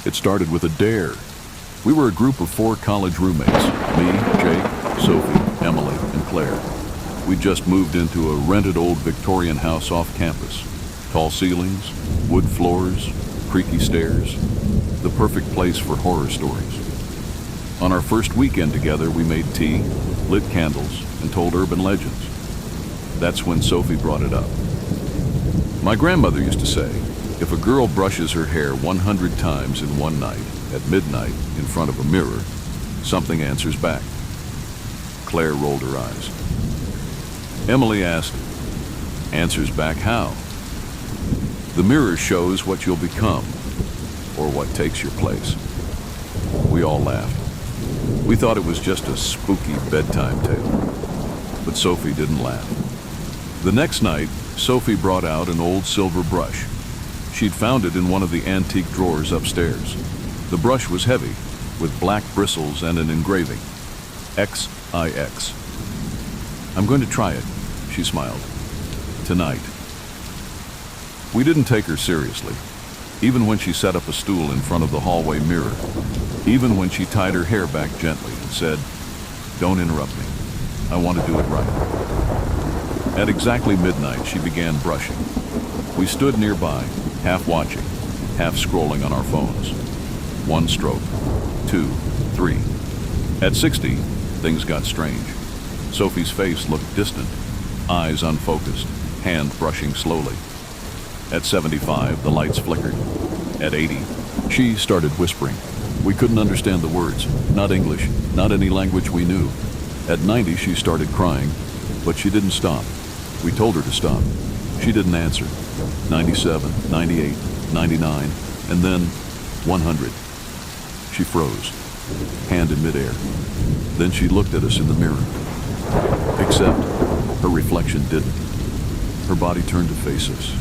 It started with a dare. We were a group of 4 college roommates, me, Jake, Sophie, Emily, and Claire. We just moved into a rented old Victorian house off campus. Tall ceilings, wood floors, creaky stairs. The perfect place for horror stories. On our first weekend together, we made tea, lit candles, and told urban legends. That's when Sophie brought it up. My grandmother used to say, if a girl brushes her hair 100 times in one night, at midnight, in front of a mirror, something answers back. Claire rolled her eyes. Emily asked, answers back how? The mirror shows what you'll become, or what takes your place. We all laughed. We thought it was just a spooky bedtime tale. But Sophie didn't laugh. The next night, Sophie brought out an old silver brush. She'd found it in one of the antique drawers upstairs. The brush was heavy, with black bristles and an engraving, XIX. I'm going to try it, she smiled. Tonight. We didn't take her seriously, even when she set up a stool in front of the hallway mirror, even when she tied her hair back gently and said, don't interrupt me. I want to do it right. At exactly midnight, she began brushing. We stood nearby, half watching, half scrolling on our phones. 1 stroke, 2, 3. At 60, things got strange. Sophie's face looked distant, eyes unfocused, hand brushing slowly. At 75, the lights flickered. At 80, she started whispering. We couldn't understand the words, not English, not any language we knew. At 90, she started crying, but she didn't stop. We told her to stop. She didn't answer. 97, 98, 99, and then 100. She froze, hand in midair. Then she looked at us in the mirror. Except her reflection didn't. Her body turned to face us.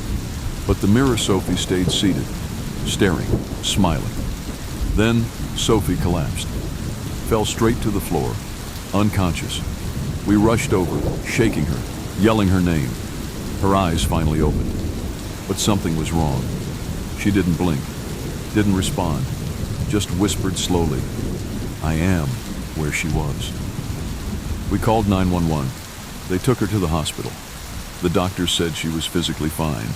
But the mirror Sophie stayed seated, staring, smiling. Then Sophie collapsed, fell straight to the floor, unconscious. We rushed over, shaking her, yelling her name. Her eyes finally opened. But something was wrong. She didn't blink, didn't respond, just whispered slowly, I am where she was. We called 911. They took her to the hospital. The doctors said she was physically fine.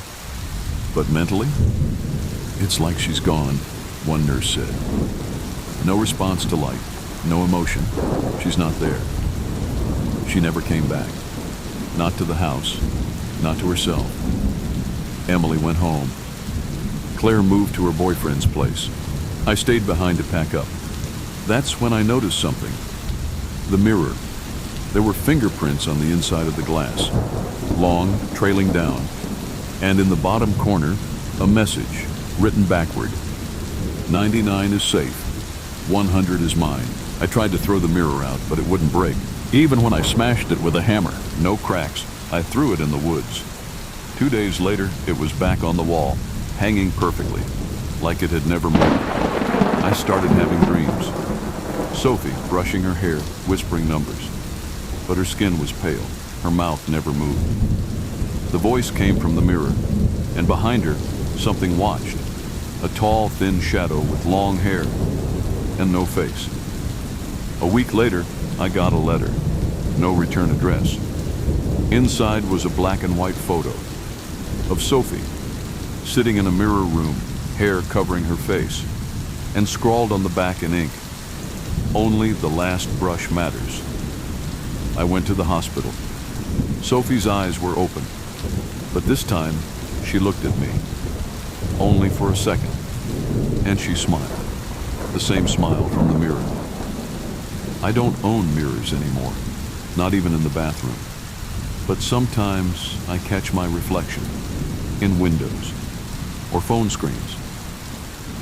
But mentally? It's like she's gone, one nurse said. No response to light, no emotion. She's not there. She never came back. Not to the house, not to herself. Emily went home. Claire moved to her boyfriend's place. I stayed behind to pack up. That's when I noticed something. The mirror. There were fingerprints on the inside of the glass, long, trailing down, and in the bottom corner, a message, written backward. 99 is safe, 100 is mine. I tried to throw the mirror out, but it wouldn't break. Even when I smashed it with a hammer, no cracks. I threw it in the woods. 2 days later, it was back on the wall, hanging perfectly, like it had never moved. I started having dreams. Sophie brushing her hair, whispering numbers. But her skin was pale, her mouth never moved. The voice came from the mirror, and behind her, something watched. A tall, thin shadow with long hair and no face. A week later, I got a letter. No return address. Inside was a black and white photo of Sophie, sitting in a mirror room, hair covering her face, and scrawled on the back in ink, only the last brush matters. I went to the hospital. Sophie's eyes were open, but this time she looked at me, only for a second, and she smiled, the same smile from the mirror. I don't own mirrors anymore, not even in the bathroom, but sometimes I catch my reflection in windows or phone screens,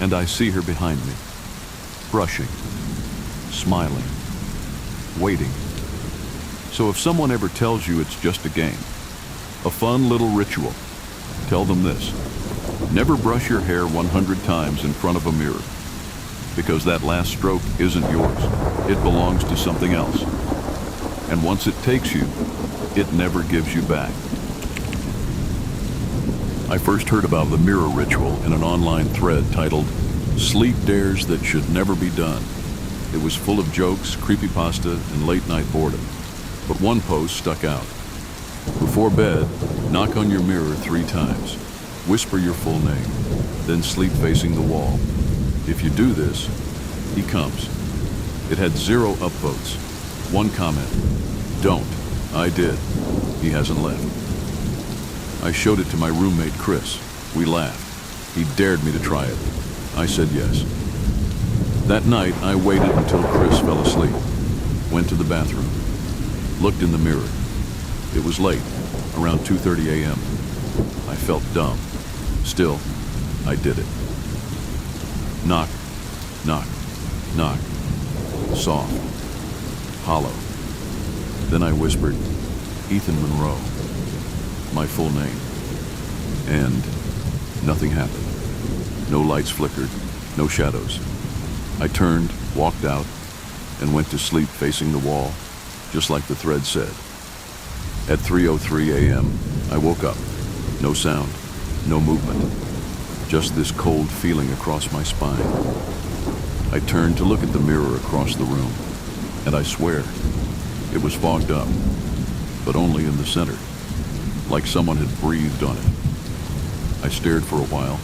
and I see her behind me, brushing, smiling, waiting. So if someone ever tells you it's just a game, a fun little ritual, tell them this: never brush your hair 100 times in front of a mirror, because that last stroke isn't yours. It belongs to something else. And once it takes you, it never gives you back. I first heard about the mirror ritual in an online thread titled Sleep dares that should never be done. It was full of jokes, creepypasta, and late-night boredom. But one post stuck out. Before bed, knock on your mirror 3 times. Whisper your full name, then sleep facing the wall. If you do this, he comes. It had 0 upvotes. 1 comment. Don't. I did. He hasn't left. I showed it to my roommate Chris. We laughed. He dared me to try it. I said yes. That night, I waited until Chris fell asleep. Went to the bathroom. Looked in the mirror. It was late, around 2:30 a.m. I felt dumb. Still, I did it. Knock, knock, knock. Soft, hollow. Then I whispered, Ethan Monroe, my full name. And nothing happened. No lights flickered, no shadows. I turned, walked out, and went to sleep facing the wall, just like the thread said. At 3:03 a.m., I woke up. No sound, no movement. Just this cold feeling across my spine. I turned to look at the mirror across the room, and I swear, it was fogged up, but only in the center, like someone had breathed on it. I stared for a while,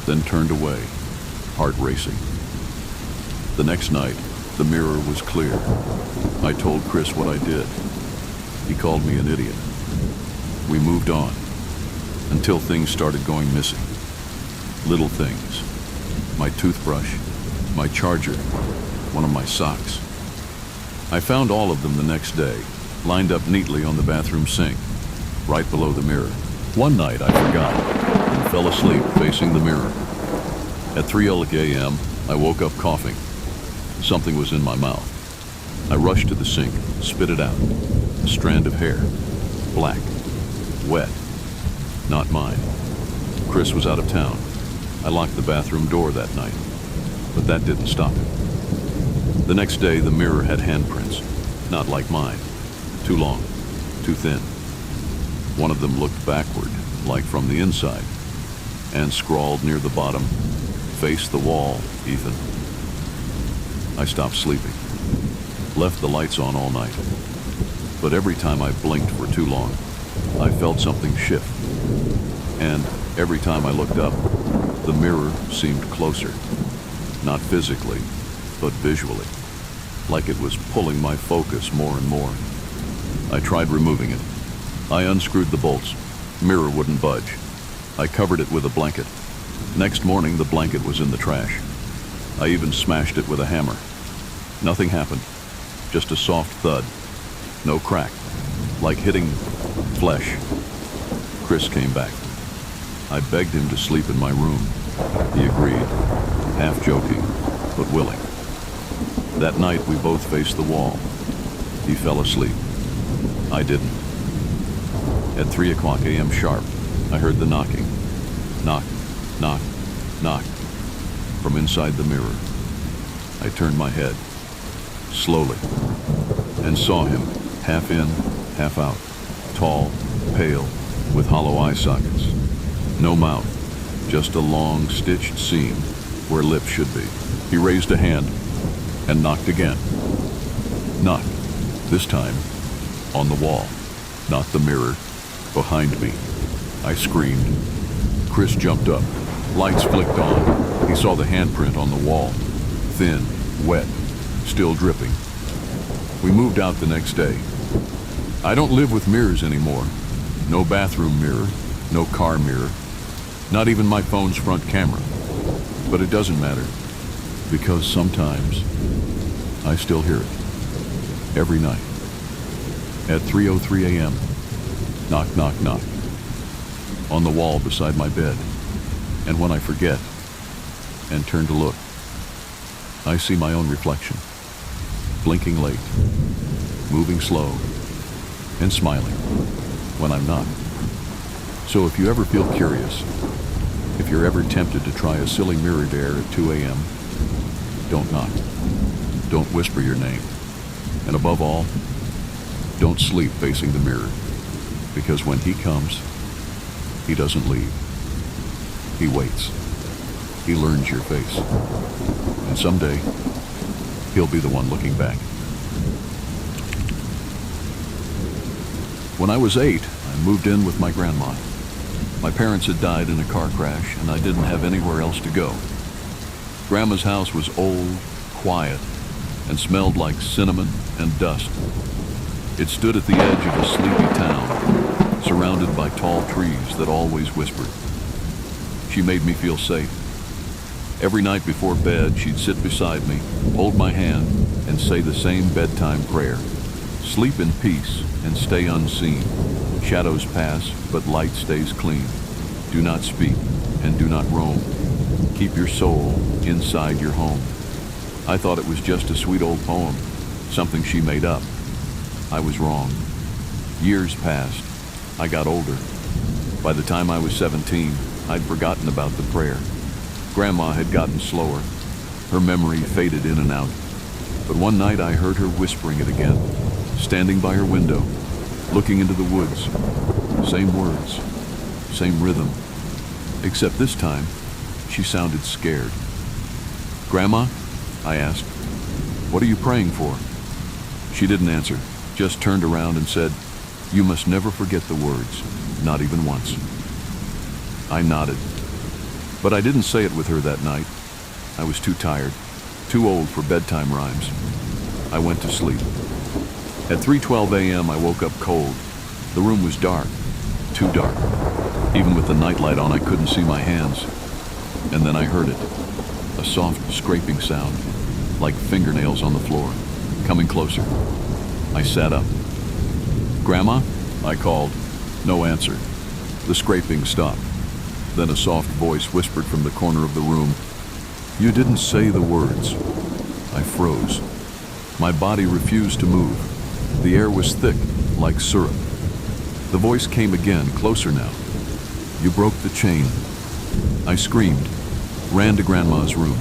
then turned away, heart racing. The next night, the mirror was clear. I told Chris what I did. He called me an idiot. We moved on, until things started going missing. Little things. My toothbrush, my charger, one of my socks. I found all of them the next day, lined up neatly on the bathroom sink, right below the mirror. One night I forgot and fell asleep facing the mirror. At 3:00 a.m., I woke up coughing. Something was in my mouth. I rushed to the sink, spit it out. A strand of hair. Black. Wet. Not mine. Chris was out of town. I locked the bathroom door that night, but that didn't stop him. The next day, the mirror had handprints, not like mine. Too long, too thin. One of them looked backward, like from the inside, and scrawled near the bottom, "Face the wall, Ethan." I stopped sleeping, left the lights on all night, but every time I blinked for too long, I felt something shift. And every time I looked up, the mirror seemed closer, not physically, but visually, like it was pulling my focus more and more. I tried removing it. I unscrewed the bolts. Mirror wouldn't budge. I covered it with a blanket. Next morning, the blanket was in the trash. I even smashed it with a hammer. Nothing happened. Just a soft thud. No crack. Like hitting flesh. Chris came back. I begged him to sleep in my room. He agreed, half joking, but willing. That night, we both faced the wall. He fell asleep. I didn't. At 3:00 a.m. sharp, I heard the knocking. Knock, knock, knock, from inside the mirror. I turned my head, slowly, and saw him, half in, half out, tall, pale, with hollow eye sockets. No mouth, just a long, stitched seam where lips should be. He raised a hand and knocked again. Knocked, this time, on the wall, not the mirror, behind me. I screamed. Chris jumped up. Lights flicked on. He saw the handprint on the wall. Thin, wet, still dripping. We moved out the next day. I don't live with mirrors anymore. No bathroom mirror, no car mirror, not even my phone's front camera. But it doesn't matter, because sometimes I still hear it. Every night. At 3:03 a.m., knock, knock, knock. On the wall beside my bed. And when I forget and turn to look, I see my own reflection, blinking late, moving slow, and smiling when I'm not. So if you ever feel curious, if you're ever tempted to try a silly mirror dare at 2 a.m., don't knock. Don't whisper your name. And above all, don't sleep facing the mirror, because when he comes, he doesn't leave. He waits. He learns your face. And someday, he'll be the one looking back. When I was 8, I moved in with my grandma. My parents had died in a car crash, and I didn't have anywhere else to go. Grandma's house was old, quiet, and smelled like cinnamon and dust. It stood at the edge of a sleepy town, surrounded by tall trees that always whispered. She made me feel safe. Every night before bed, she'd sit beside me, hold my hand, and say the same bedtime prayer. Sleep in peace and stay unseen. Shadows pass, but light stays clean. Do not speak and do not roam. Keep your soul inside your home. I thought it was just a sweet old poem, something she made up. I was wrong. Years passed. I got older. By the time I was 17, I'd forgotten about the prayer. Grandma had gotten slower. Her memory faded in and out. But one night I heard her whispering it again, standing by her window, looking into the woods. Same words, same rhythm. Except this time, she sounded scared. "Grandma?" I asked. "What are you praying for?" She didn't answer, just turned around and said, "You must never forget the words, not even once." I nodded, but I didn't say it with her that night. I was too tired, too old for bedtime rhymes. I went to sleep. At 3:12 a.m. I woke up cold. The room was dark, too dark. Even with the nightlight on, I couldn't see my hands. And then I heard it, a soft scraping sound, like fingernails on the floor, coming closer. I sat up. "Grandma?" I called. No answer. The scraping stopped. Then a soft voice whispered from the corner of the room, "You didn't say the words." I froze. My body refused to move. The air was thick, like syrup. The voice came again, closer now. "You broke the chain." I screamed, ran to Grandma's room.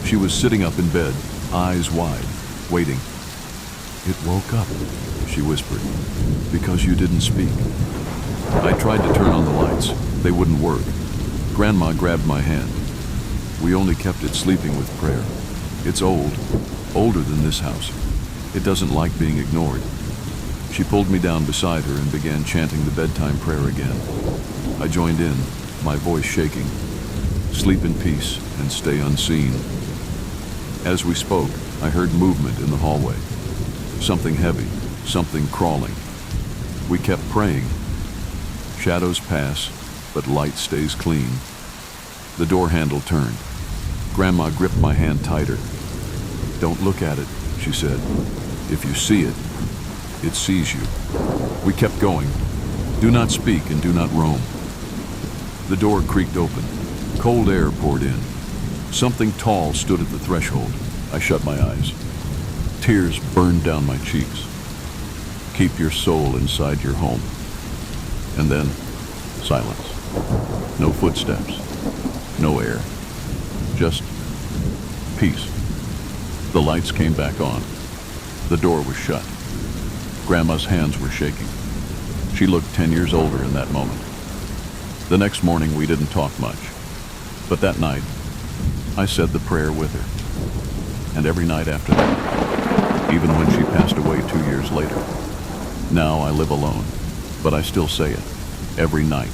She was sitting up in bed, eyes wide, waiting. "It woke up," she whispered, "because you didn't speak." I tried to turn on the lights. They wouldn't work. Grandma grabbed my hand. "We only kept it sleeping with prayer. It's old, older than this house. It doesn't like being ignored." She pulled me down beside her and began chanting the bedtime prayer again. I joined in, my voice shaking. "Sleep in peace and stay unseen." As we spoke, I heard movement in the hallway. Something heavy, something crawling. We kept praying. Shadows pass, but light stays clean. The door handle turned. Grandma gripped my hand tighter. "Don't look at it," she said. "If you see it, it sees you." We kept going. "Do not speak and do not roam." The door creaked open. Cold air poured in. Something tall stood at the threshold. I shut my eyes. Tears burned down my cheeks. "Keep your soul inside your home." And then, silence. No footsteps. No air. Just peace. The lights came back on. The door was shut. Grandma's hands were shaking. She looked 10 years older in that moment. The next morning we didn't talk much. But that night, I said the prayer with her. And every night after that, even when she passed away 2 years later. Now I live alone, but I still say it, every night.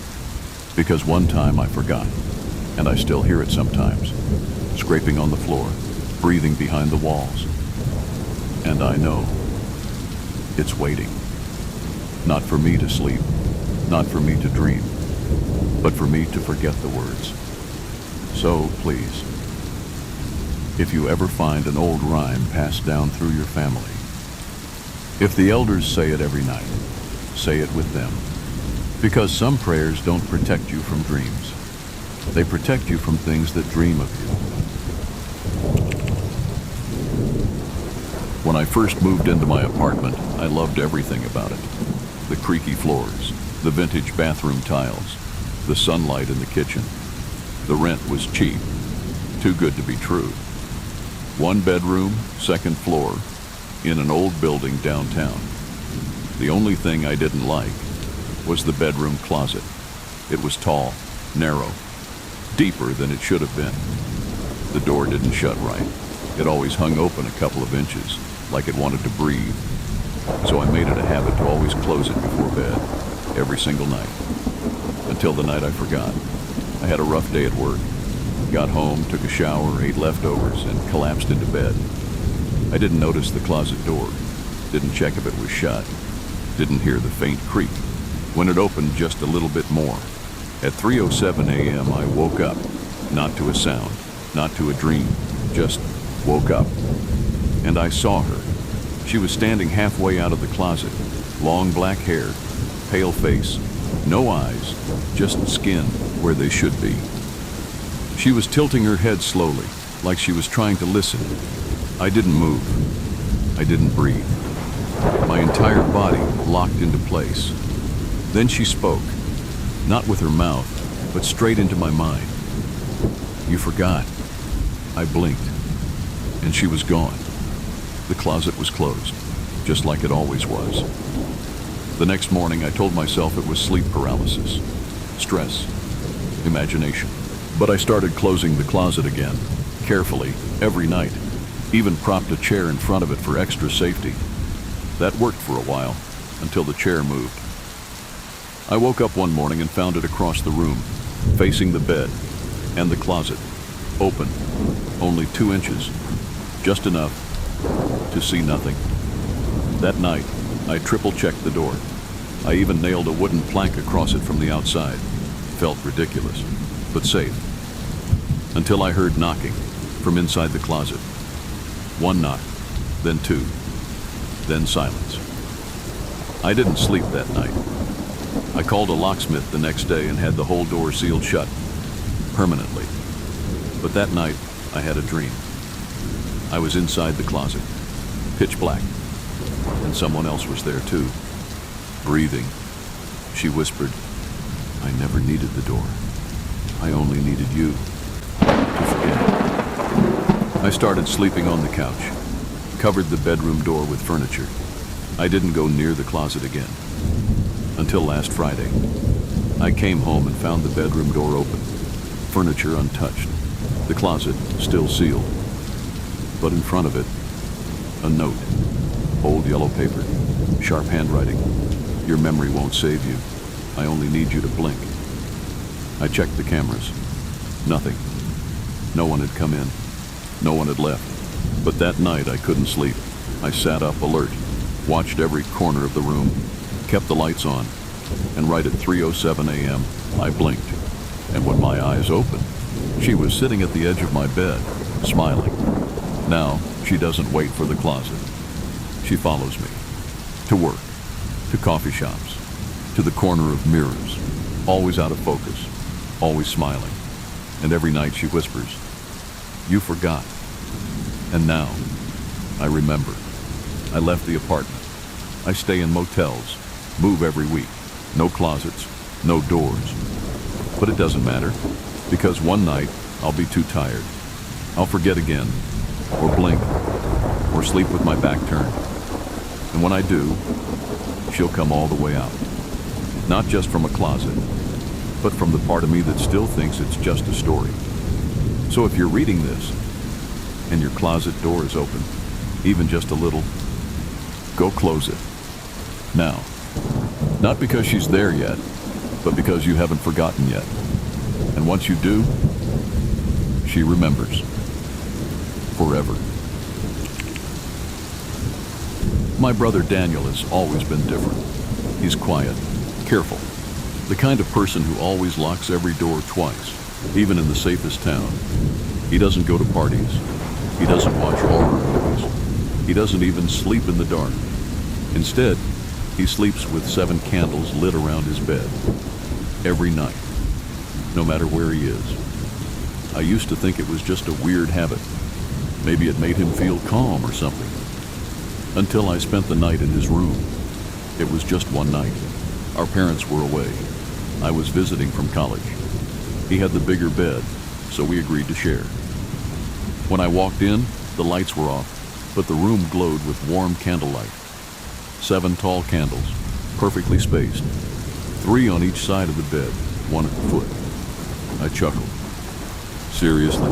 Because one time I forgot, and I still hear it sometimes, scraping on the floor, breathing behind the walls. And I know it's waiting. Not for me to sleep, not for me to dream, but for me to forget the words. So please, if you ever find an old rhyme passed down through your family, if the elders say it every night, say it with them. Because some prayers don't protect you from dreams. They protect you from things that dream of you. When I first moved into my apartment, I loved everything about it. The creaky floors, the vintage bathroom tiles, the sunlight in the kitchen. The rent was cheap, too good to be true. 1 bedroom, 2nd floor, in an old building downtown. The only thing I didn't like was the bedroom closet. It was tall, narrow, deeper than it should have been. The door didn't shut right. It always hung open a couple of inches, like it wanted to breathe. So I made it a habit to always close it before bed, every single night. Until the night I forgot. I had a rough day at work. Got home, took a shower, ate leftovers, and collapsed into bed. I didn't notice the closet door. Didn't check if it was shut. Didn't hear the faint creak. When it opened just a little bit more. At 3:07 a.m. I woke up. Not to a sound, not to a dream. Just woke up. And I saw her. She was standing halfway out of the closet. Long black hair, pale face, no eyes, just skin where they should be. She was tilting her head slowly, like she was trying to listen. I didn't move. I didn't breathe. My entire body locked into place. Then she spoke, not with her mouth, but straight into my mind. "You forgot." I blinked, and she was gone. The closet was closed, just like it always was. The next morning, I told myself it was sleep paralysis, stress, imagination. But I started closing the closet again, carefully, every night. Even propped a chair in front of it for extra safety. That worked for a while, until the chair moved. I woke up one morning and found it across the room, facing the bed and the closet, open, only 2 inches, just enough to see nothing. That night, I triple-checked the door. I even nailed a wooden plank across it from the outside. Felt ridiculous, but safe. Until I heard knocking from inside the closet. 1 knock, then 2, then silence. I didn't sleep that night. I called a locksmith the next day and had the whole door sealed shut, permanently. But that night, I had a dream. I was inside the closet, pitch black, and someone else was there too, breathing. She whispered, "I never needed the door. I only needed you to forget." I started sleeping on the couch, covered the bedroom door with furniture. I didn't go near the closet again. Until last Friday. I came home and found the bedroom door open, furniture untouched, the closet still sealed. But in front of it, a note, old yellow paper, sharp handwriting. "Your memory won't save you. I only need you to blink." I checked the cameras. Nothing. No one had come in. No one had left. But that night I couldn't sleep. I sat up alert, watched every corner of the room, kept the lights on, and right at 3:07 a.m., I blinked. And when my eyes opened, she was sitting at the edge of my bed, smiling. Now, she doesn't wait for the closet. She follows me. To work, to coffee shops, to the corner of mirrors, always out of focus, always smiling. And every night she whispers, "You forgot." And now, I remember. I left the apartment. I stay in motels, move every week. No closets, no doors. But it doesn't matter, because one night I'll be too tired. I'll forget again, or blink, or sleep with my back turned. And when I do, she'll come all the way out. Not just from a closet, but from the part of me that still thinks it's just a story. So if you're reading this, and your closet door is open, even just a little, go close it. Now. Not because she's there yet, but because you haven't forgotten yet. And once you do, she remembers. Forever. My brother Daniel has always been different. He's quiet, careful, the kind of person who always locks every door twice, even in the safest town. He doesn't go to parties. He doesn't watch horror movies. He doesn't even sleep in the dark. Instead, he sleeps with 7 candles lit around his bed, every night, no matter where he is. I used to think it was just a weird habit. Maybe it made him feel calm or something. Until I spent the night in his room. It was just one night. Our parents were away. I was visiting from college. He had the bigger bed, so we agreed to share. When I walked in, the lights were off, but the room glowed with warm candlelight. 7 tall candles, perfectly spaced. 3 on each side of the bed, 1 at the foot. I chuckled. Seriously?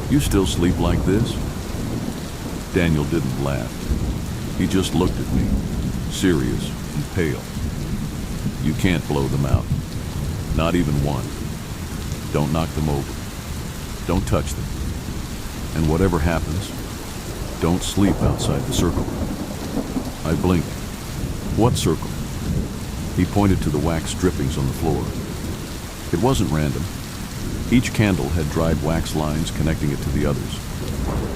You still sleep like this? Daniel didn't laugh. He just looked at me, serious and pale. You can't blow them out. Not even one. Don't knock them over. Don't touch them. And whatever happens, don't sleep outside the circle. I blinked. What circle? He pointed to the wax drippings on the floor. It wasn't random. Each candle had dried wax lines connecting it to the others.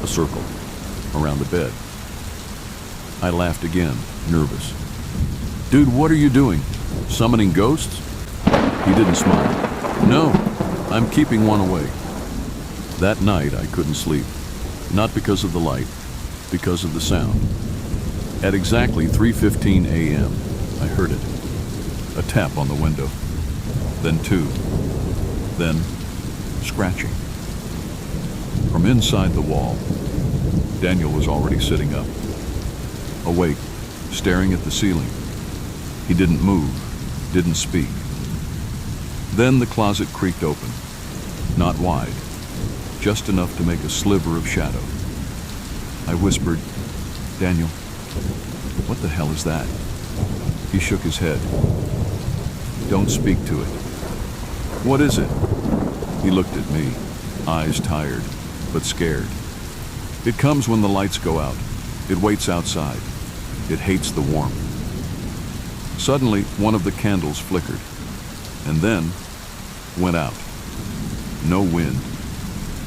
A circle around the bed. I laughed again, nervous. Dude, what are you doing? Summoning ghosts? He didn't smile. No, I'm keeping one away. That night I couldn't sleep. Not because of the light, because of the sound. At exactly 3:15 a.m., I heard it. A tap on the window. Then two. Then scratching. From inside the wall, Daniel was already sitting up. Awake, staring at the ceiling. He didn't move, didn't speak. Then the closet creaked open. Not wide, just enough to make a sliver of shadow. I whispered, Daniel, what the hell is that? He shook his head. Don't speak to it. What is it? He looked at me, eyes tired, but scared. It comes when the lights go out. It waits outside. It hates the warmth. Suddenly, one of the candles flickered, and then went out. No wind,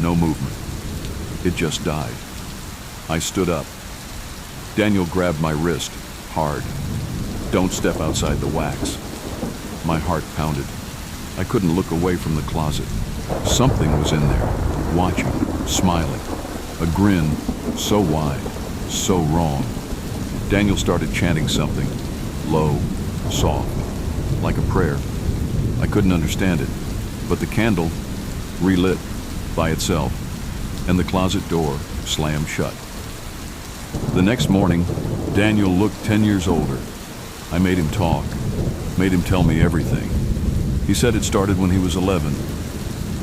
no movement. It just died. I stood up. Daniel grabbed my wrist, hard. Don't step outside the wax. My heart pounded. I couldn't look away from the closet. Something was in there, watching, smiling. A grin, so wide, so wrong. Daniel started chanting something, low, soft, like a prayer. I couldn't understand it, but the candle relit by itself, and the closet door slammed shut. The next morning, Daniel looked 10 years older. I made him talk, made him tell me everything. He said it started when he was 11.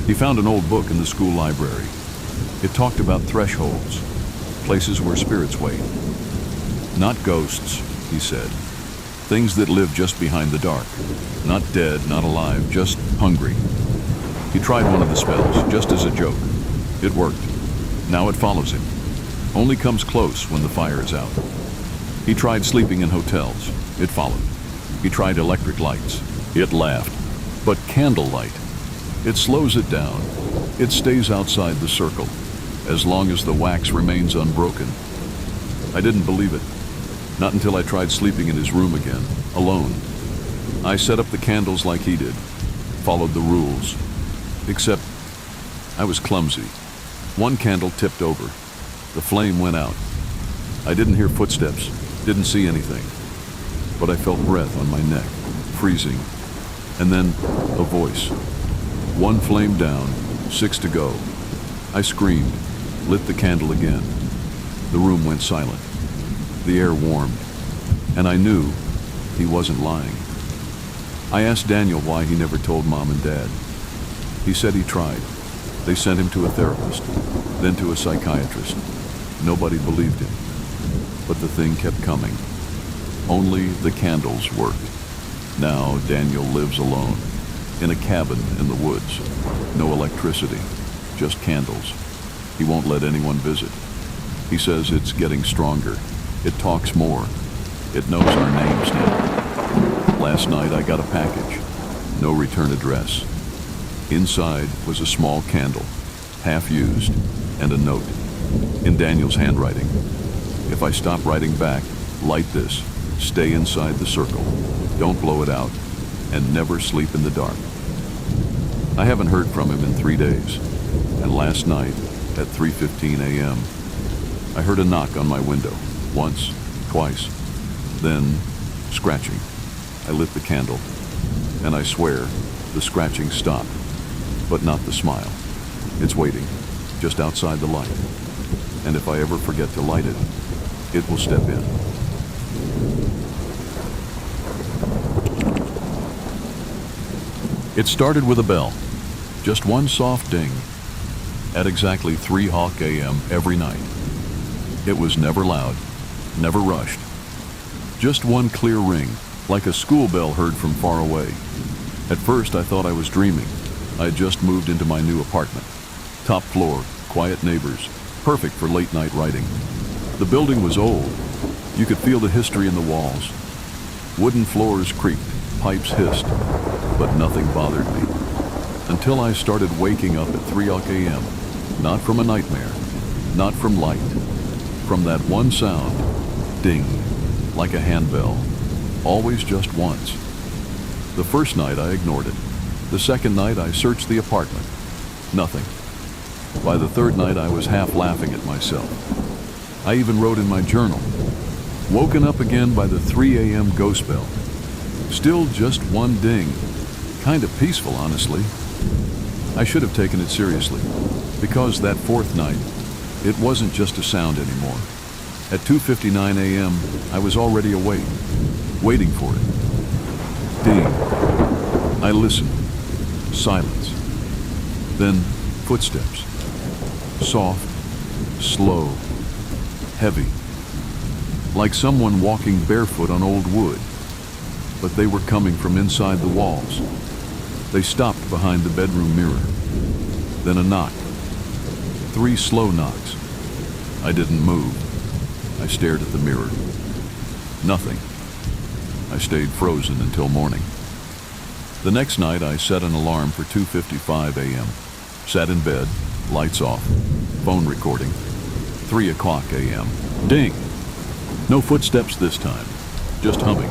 He found an old book in the school library. It talked about thresholds, places where spirits wait. Not ghosts, he said. Things that live just behind the dark. Not dead, not alive, just hungry. He tried one of the spells, just as a joke. It worked. Now it follows him. Only comes close when the fire is out. He tried sleeping in hotels. It followed. He tried electric lights. It laughed. But candlelight, it slows it down. It stays outside the circle, as long as the wax remains unbroken. I didn't believe it. Not until I tried sleeping in his room again, alone. I set up the candles like he did, followed the rules. Except, I was clumsy. One candle tipped over. The flame went out. I didn't hear footsteps, didn't see anything. But I felt breath on my neck, freezing. And then, a voice. One flame down, 6 to go. I screamed, lit the candle again. The room went silent. The air warmed. And I knew he wasn't lying. I asked Daniel why he never told Mom and Dad. He said he tried. They sent him to a therapist, then to a psychiatrist. Nobody believed him. But the thing kept coming. Only the candles worked. Now Daniel lives alone, in a cabin in the woods. No electricity, just candles. He won't let anyone visit. He says it's getting stronger. It talks more. It knows our names now. Last night I got a package. No return address. Inside was a small candle, half used, and a note, in Daniel's handwriting. If I stop writing back, light this, stay inside the circle, don't blow it out, and never sleep in the dark. I haven't heard from him in 3 days, and last night, at 3:15 a.m., I heard a knock on my window, once, twice, then scratching. I lit the candle, and I swear the scratching stopped, but not the smile. It's waiting, just outside the light. And if I ever forget to light it, it will step in. It started with a bell, just one soft ding. at exactly 3 a.m. every night. It was never loud, never rushed. Just one clear ring, like a school bell heard from far away. At first, I thought I was dreaming. I had just moved into my new apartment. Top floor, quiet neighbors, perfect for late-night writing. The building was old. You could feel the history in the walls. Wooden floors creaked, pipes hissed, but nothing bothered me. Until I started waking up at 3 a.m., not from a nightmare, not from light, from that one sound, ding, like a handbell, always just once. The first night I ignored it. The second night I searched the apartment. Nothing. By the third night I was half laughing at myself. I even wrote in my journal, woken up again by the 3 a.m. ghost bell. Still just one ding. Kind of peaceful, honestly. I should have taken it seriously, because that fourth night, it wasn't just a sound anymore. At 2:59 a.m., I was already awake, waiting for it. Ding. I listened. Silence. Then footsteps. Soft, slow, heavy. Like someone walking barefoot on old wood. But they were coming from inside the walls. They stopped behind the bedroom mirror. Then a knock. 3 slow knocks. I didn't move. I stared at the mirror. Nothing. I stayed frozen until morning. The next night I set an alarm for 2:55 a.m. Sat in bed, lights off, phone recording. 3 a.m. Ding! No footsteps this time, just humming.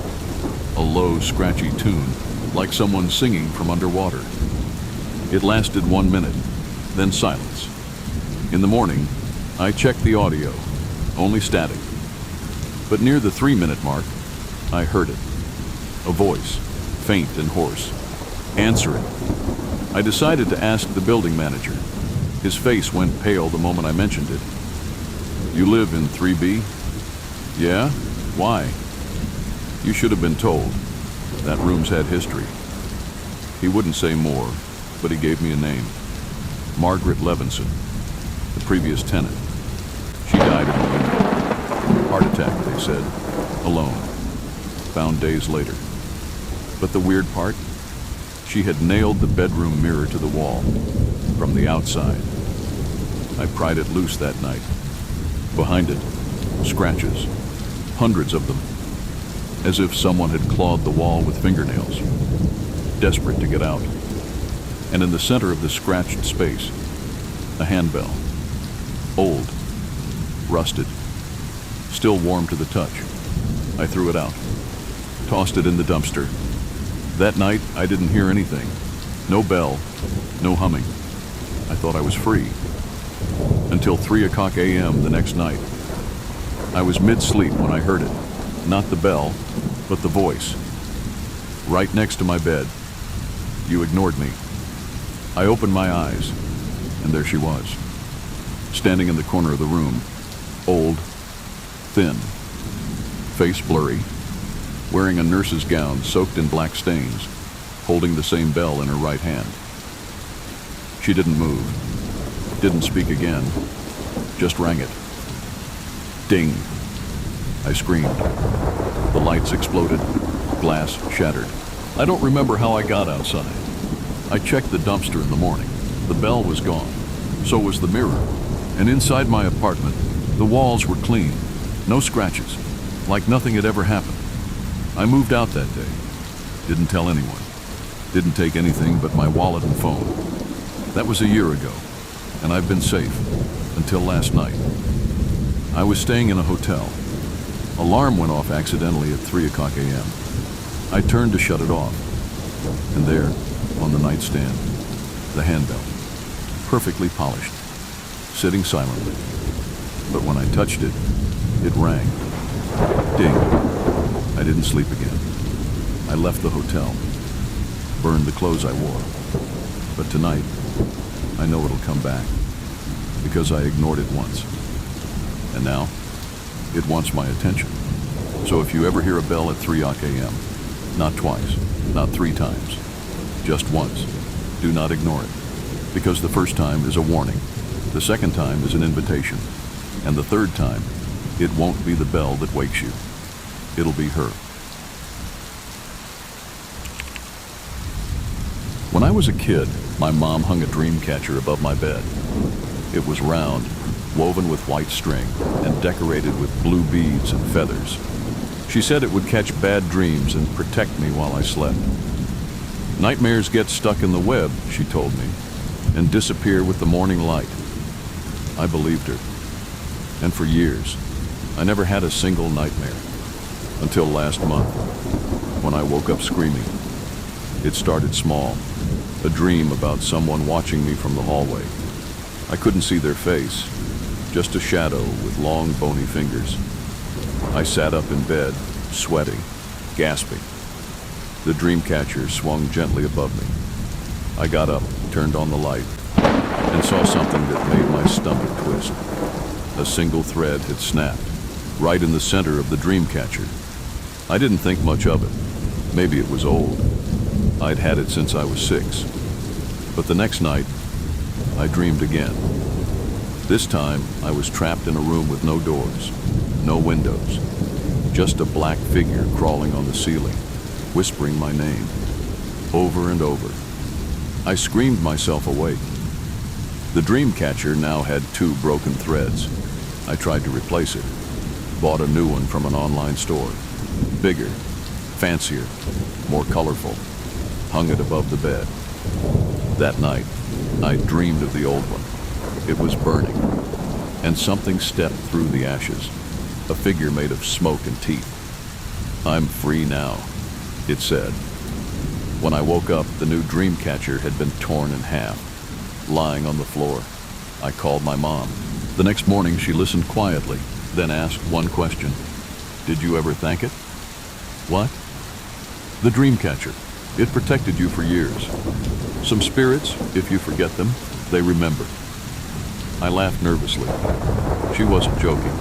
A low, scratchy tune, like someone singing from underwater. It lasted 1 minute, then silence. In the morning, I checked the audio, only static. But near the 3-minute mark, I heard it. A voice, faint and hoarse, answering. I decided to ask the building manager. His face went pale the moment I mentioned it. You live in 3B? Yeah? Why? You should have been told. That room's had history. He wouldn't say more, but he gave me a name. Margaret Levinson, the previous tenant. She died in the unit. Heart attack, they said. Alone. Found days later. But the weird part? She had nailed the bedroom mirror to the wall, from the outside. I pried it loose that night. Behind it, scratches. Hundreds of them. As if someone had clawed the wall with fingernails. Desperate to get out. And in the center of the scratched space, a handbell. Old. Rusted. Still warm to the touch. I threw it out. Tossed it in the dumpster. That night, I didn't hear anything. No bell, no humming. I thought I was free. Until 3 a.m. the next night. I was mid-sleep when I heard it. Not the bell, but the voice. Right next to my bed. You ignored me. I opened my eyes, and there she was. Standing in the corner of the room. Old, thin, face blurry, wearing a nurse's gown soaked in black stains, holding the same bell in her right hand. She didn't move, didn't speak again, just rang it. Ding! I screamed. The lights exploded, glass shattered. I don't remember how I got outside. I checked the dumpster in the morning. The bell was gone. So was the mirror. And inside my apartment, the walls were clean. No scratches. Like nothing had ever happened. I moved out that day. Didn't tell anyone. Didn't take anything but my wallet and phone. That was a year ago. And I've been safe. Until last night. I was staying in a hotel. Alarm went off accidentally at 3 a.m. I turned to shut it off. And there, on the nightstand, the handbell. Perfectly polished. Sitting silently. But when I touched it, it rang. Ding. I didn't sleep again. I left the hotel. Burned the clothes I wore. But tonight, I know it'll come back. Because I ignored it once. And now, it wants my attention. So if you ever hear a bell at 3 a.m., not twice, not 3 times, just once, do not ignore it. Because the first time is a warning, The second time is an invitation. And the third time, it won't be the bell that wakes you. It'll be her. When I was a kid, my mom hung a dream catcher above my bed. It was round, woven with white string, and decorated with blue beads and feathers. She said it would catch bad dreams and protect me while I slept. Nightmares get stuck in the web, she told me, and disappear with the morning light. I believed her. And for years, I never had a single nightmare. Until last month, when I woke up screaming. It started small, a dream about someone watching me from the hallway. I couldn't see their face, just a shadow with long, bony fingers. I sat up in bed, sweating, gasping. The dream catcher swung gently above me. I got up, turned on the light, and saw something that made my stomach twist. A single thread had snapped, right in the center of the dream catcher. I didn't think much of it. Maybe it was old. I'd had it since I was 6. But the next night, I dreamed again. This time, I was trapped in a room with no doors, no windows, just a black figure crawling on the ceiling, whispering my name, over and over. I screamed myself awake. The dream catcher now had 2 broken threads. I tried to replace it, bought a new one from an online store, bigger, fancier, more colorful, hung it above the bed. That night, I dreamed of the old one. It was burning, and something stepped through the ashes, a figure made of smoke and teeth. "I'm free now," it said. When I woke up, the new dream catcher had been torn in half, lying on the floor. I called my mom. The next morning, she listened quietly, then asked one question. "Did you ever thank it?" "What?" "The dream catcher. It protected you for years. Some spirits, if you forget them, they remember." I laughed nervously. She wasn't joking.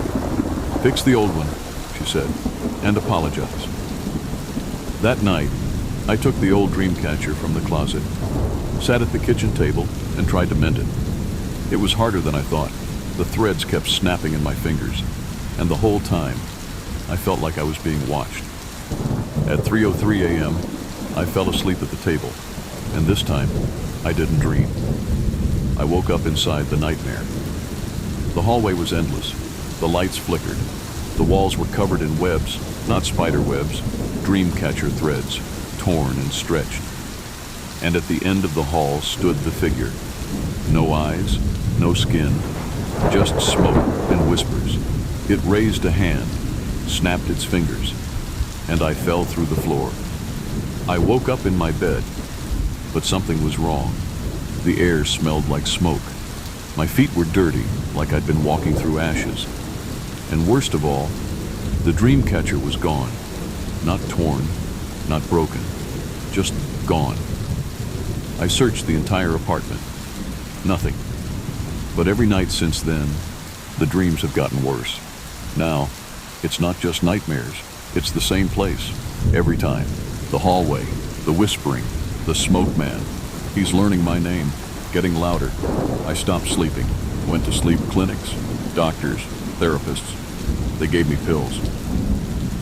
"Fix the old one," she said, "and apologize." That night, I took the old dream catcher from the closet, sat at the kitchen table, and tried to mend it. It was harder than I thought. The threads kept snapping in my fingers, and the whole time, I felt like I was being watched. At 3:03 a.m., I fell asleep at the table, and this time, I didn't dream. I woke up inside the nightmare. The hallway was endless. The lights flickered. The walls were covered in webs, not spider webs, dream catcher threads, torn and stretched. And at the end of the hall stood the figure. No eyes, no skin, just smoke and whispers. It raised a hand, snapped its fingers, and I fell through the floor. I woke up in my bed, but something was wrong. The air smelled like smoke. My feet were dirty, like I'd been walking through ashes. And worst of all, the dream catcher was gone. Not torn, not broken, just gone. I searched the entire apartment. Nothing. But every night since then, the dreams have gotten worse. Now, it's not just nightmares. It's the same place, every time. The hallway, the whispering, the smoke man. He's learning my name, getting louder. I stopped sleeping, went to sleep clinics, doctors, therapists. They gave me pills.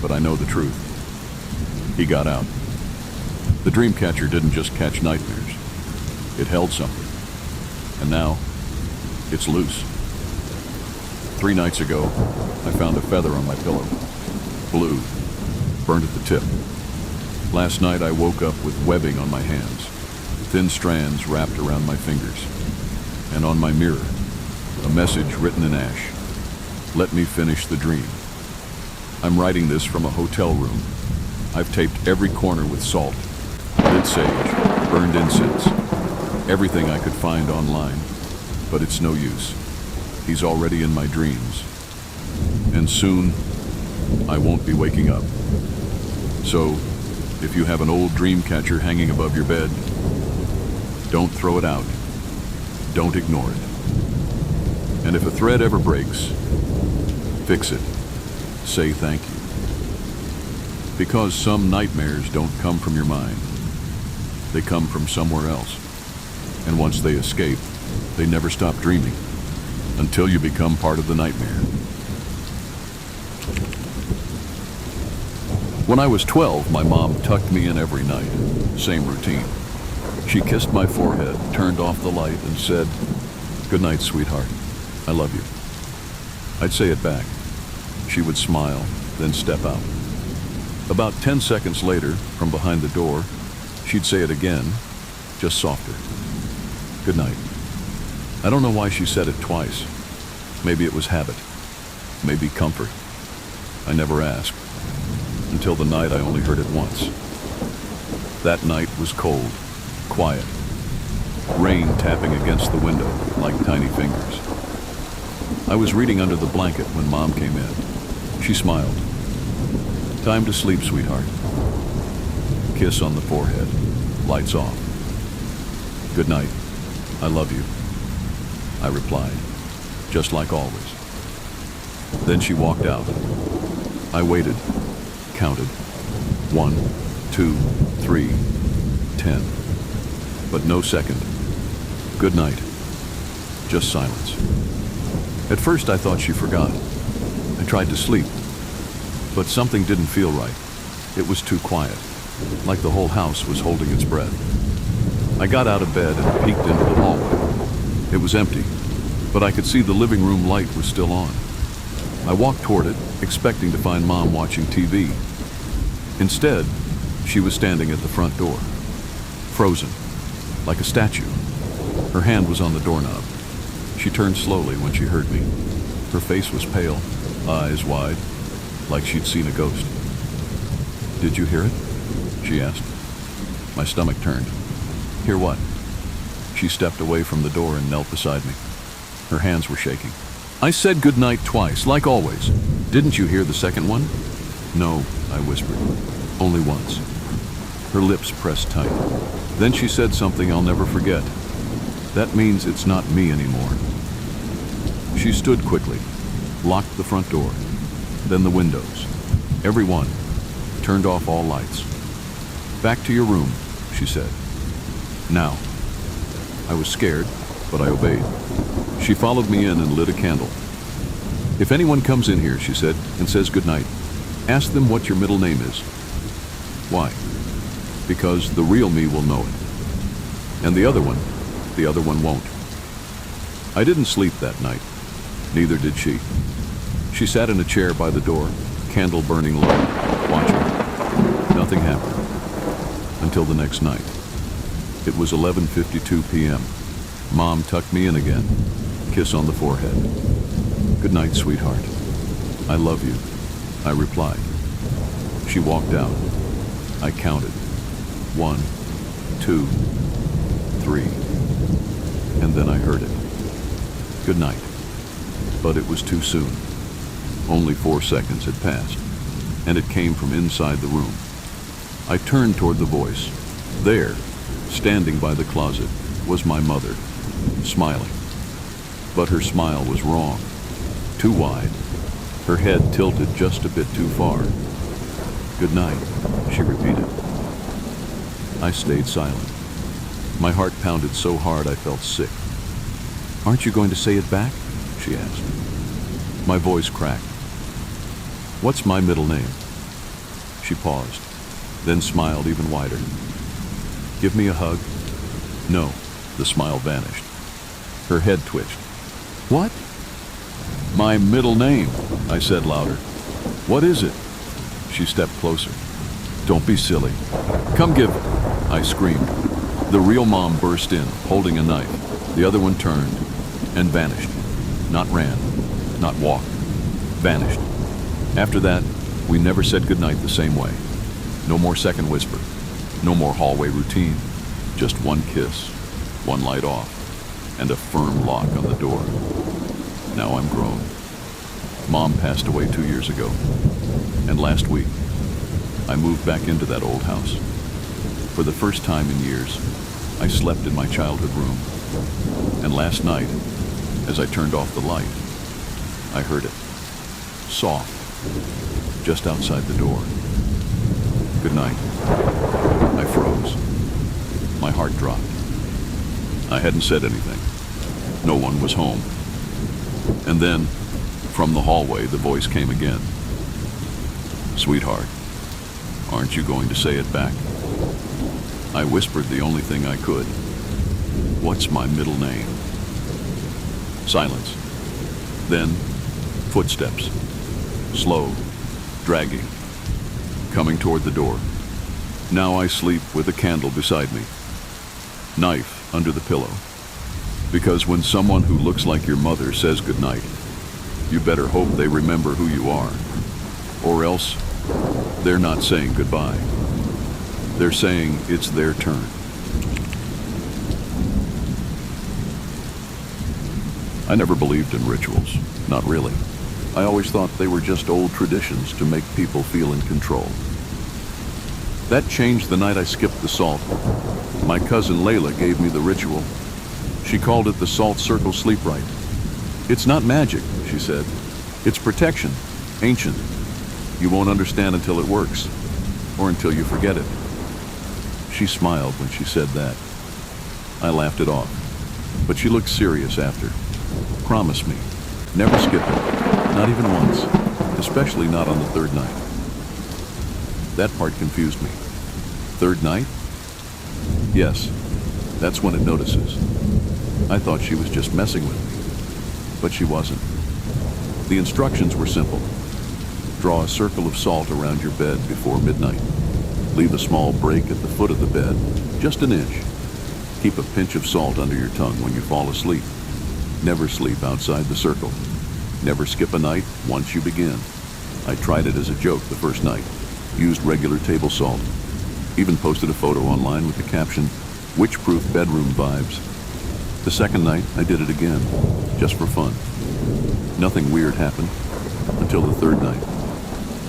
But I know the truth. He got out. The dream catcher didn't just catch nightmares. It held something. And now, it's loose. 3 nights ago, I found a feather on my pillow. Blue, burned at the tip. Last night I woke up with webbing on my hands, thin strands wrapped around my fingers. And on my mirror, a message written in ash. Let me finish the dream. I'm writing this from a hotel room. I've taped every corner with salt, lit sage, burned incense, everything I could find online, but it's no use. He's already in my dreams. And soon, I won't be waking up. So, if you have an old dream catcher hanging above your bed, don't throw it out. Don't ignore it. And if a thread ever breaks, fix it. Say thank you. Because some nightmares don't come from your mind. They come from somewhere else. And once they escape, they never stop dreaming. until you become part of the nightmare. When I was 12, my mom tucked me in every night. Same routine. She kissed my forehead, turned off the light, and said, "Good night, sweetheart. I love you." I'd say it back. She would smile, then step out. About 10 seconds later, from behind the door, she'd say it again, just softer. "Good night." I don't know why she said it twice. Maybe it was habit. Maybe comfort. I never asked. Until the night I only heard it once. That night was cold, quiet. Rain tapping against the window like tiny fingers. I was reading under the blanket when Mom came in. She smiled. "Time to sleep, sweetheart." Kiss on the forehead. Lights off. "Good night. I love you," I replied, just like always. Then she walked out. I waited, counted. 1, 2, 3, 10. But no second. "Good night." Just silence. At first I thought she forgot. I tried to sleep, but something didn't feel right. It was too quiet, like the whole house was holding its breath. I got out of bed and peeked into the hallway. It was empty, but I could see the living room light was still on. I walked toward it, expecting to find Mom watching TV. Instead, she was standing at the front door, frozen, like a statue. Her hand was on the doorknob. She turned slowly when she heard me. Her face was pale, eyes wide, like she'd seen a ghost. "Did you hear it?" she asked. My stomach turned. "Hear what?" She stepped away from the door and knelt beside me. Her hands were shaking. "I said good night twice, like always. Didn't you hear the second one?" "No," I whispered. "Only once." Her lips pressed tight. Then she said something I'll never forget. "That means it's not me anymore." She stood quickly, locked the front door, then the windows, every one, turned off all lights. "Back to your room," she said. "Now." I was scared, but I obeyed. She followed me in and lit a candle. "If anyone comes in here," she said, "and says goodnight, ask them what your middle name is." "Why?" "Because the real me will know it. And the other one won't." I didn't sleep that night. Neither did she. She sat in a chair by the door, candle burning low, watching. Nothing happened. Until the next night. It was 11:52 p.m. Mom tucked me in again. Kiss on the forehead. "Good night, sweetheart. I love you," I replied. She walked out. I counted. 1, 2, 3. And then I heard it. "Good night." But it was too soon. Only 4 seconds had passed, and it came from inside the room. I turned toward the voice. There, standing by the closet, was my mother, smiling. But her smile was wrong. Too wide. Her head tilted just a bit too far. "Good night," she repeated. I stayed silent. My heart pounded so hard I felt sick. "Aren't you going to say it back?" she asked. My voice cracked. "What's my middle name?" She paused, then smiled even wider. "Give me a hug?" No, the smile vanished. Her head twitched. "What?" "My middle name," I said louder. "What is it?" She stepped closer. "Don't be silly. Come give it," I screamed. The real Mom burst in, holding a knife. The other one turned and vanished. Not ran, not walked. Vanished. After that, we never said goodnight the same way. No more second whisper. No more hallway routine. Just one kiss, one light off, and a firm lock on the door. Now I'm grown. Mom passed away 2 years ago. And last week, I moved back into that old house. For the first time in years, I slept in my childhood room. And last night, as I turned off the light, I heard it. Soft, just outside the door. "Good night." I froze. My heart dropped. I hadn't said anything. No one was home. And then, from the hallway, the voice came again. "Sweetheart, aren't you going to say it back?" I whispered the only thing I could. "What's my middle name?" Silence. Then, footsteps. Slow, dragging, coming toward the door. Now I sleep with a candle beside me. Knife under the pillow. Because when someone who looks like your mother says goodnight, you better hope they remember who you are. Or else, they're not saying goodbye. They're saying it's their turn. I never believed in rituals. Not really. I always thought they were just old traditions to make people feel in control. That changed the night I skipped the salt. My cousin Layla gave me the ritual. She called it the Salt Circle Sleep Rite. "It's not magic," she said. "It's protection, ancient. You won't understand until it works, or until you forget it." She smiled when she said that. I laughed it off, but she looked serious after. "Promise me, never skip it, not even once, especially not on the third night." That part confused me. Third night? Yes, that's when it notices. I thought she was just messing with me, but she wasn't. The instructions were simple. Draw a circle of salt around your bed before midnight. Leave a small break at the foot of the bed, just an inch. Keep a pinch of salt under your tongue when you fall asleep. Never sleep outside the circle. Never skip a night once you begin. I tried it as a joke the first night. Used regular table salt. Even posted a photo online with the caption, "Witch-proof bedroom vibes." The second night, I did it again, just for fun. Nothing weird happened until the third night.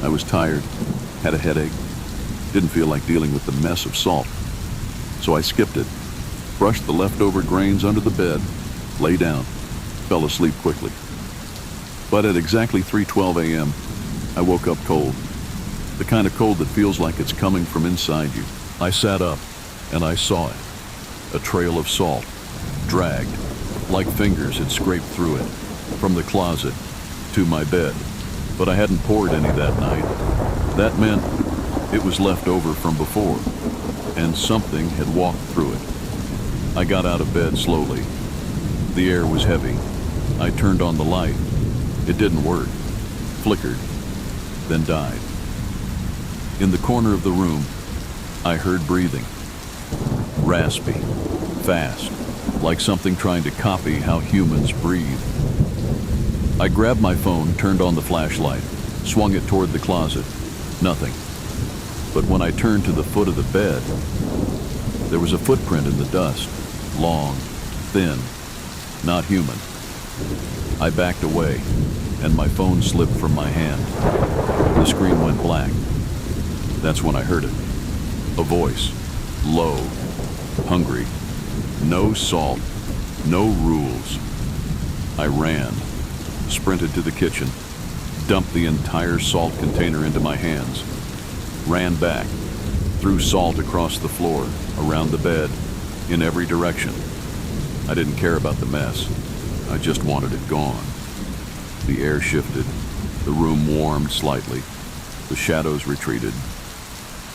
I was tired, had a headache, didn't feel like dealing with the mess of salt. So I skipped it, brushed the leftover grains under the bed, lay down, fell asleep quickly. But at exactly 3:12 a.m., I woke up cold. The kind of cold that feels like it's coming from inside you. I sat up, and I saw it. A trail of salt, dragged, like fingers had scraped through it, from the closet to my bed. But I hadn't poured any that night. That meant it was left over from before, and something had walked through it. I got out of bed slowly. The air was heavy. I turned on the light. It didn't work. Flickered, then died. In the corner of the room, I heard breathing. Raspy, fast, like something trying to copy how humans breathe. I grabbed my phone, turned on the flashlight, swung it toward the closet. Nothing. But when I turned to the foot of the bed, there was a footprint in the dust. Long, thin, not human. I backed away, and my phone slipped from my hand. The screen went black. That's when I heard it. A voice, low, hungry, no salt, no rules. I ran, sprinted to the kitchen, dumped the entire salt container into my hands, ran back, threw salt across the floor, around the bed, in every direction. I didn't care about the mess. I just wanted it gone. The air shifted. The room warmed slightly. The shadows retreated.